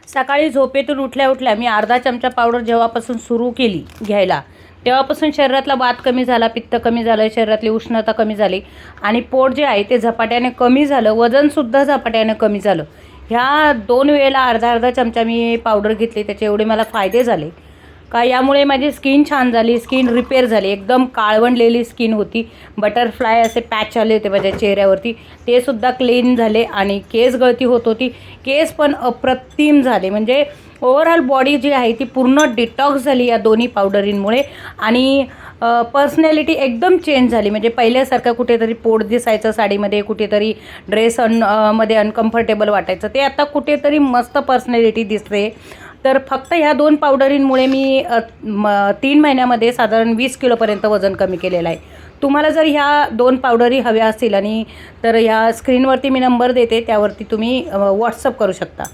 सकाळी झोपेतून उठल्या उठल्या मी अर्धा चमचा पावडर जेव्हापासून सुरू केली घ्यायला, तेव्हापासून शरीरातला वात कमी झाला, पित्त कमी झालं, शरीरातली उष्णता कमी झाली आणि पोट जे आहे ते झपाट्याने कमी झालं, वजनसुद्धा झपाट्याने कमी झालं. ह्या 2 वेळेला अर्धा अर्धा चमचा मी पावडर घेतली, त्याचे एवढे मला फायदे झाले का यामुळे माझी स्किन छान झाली, स्किन रिपेअर झाली. एकदम काळवंडलेली स्किन होती, बटरफ्लाय असे पॅच आले होते माझ्या चेहऱ्यावरती, ते सुद्धा क्लीन झाले आणि केस गळती होत होती, केस पण अप्रतिम झाले. म्हणजे ओव्हरऑल बॉडी जी आहे ती पूर्ण डिटॉक्स झाली या दोन्ही पावडरींमुळे आणि पर्सनॅलिटी एकदम चेंज झाली. म्हणजे पहिल्यासारखं कुठेतरी पोट दिसायचं साडीमध्ये, कुठेतरी ड्रेस मध्ये अनकम्फर्टेबल वाटायचं, ते आता कुठेतरी मस्त पर्सनॅलिटी दिसते. तर फक्त ह्या 2 पावडरींमुळे मी 3 महिन्यामध्ये साधारण 20 किलोपर्यंत वजन कमी केलेलं आहे. तुम्हाला जर ह्या 2 पावडरी हव्या असतील आणि तर ह्या स्क्रीनवरती मी नंबर देते, त्यावरती तुम्ही व्हॉट्सअप करू शकता.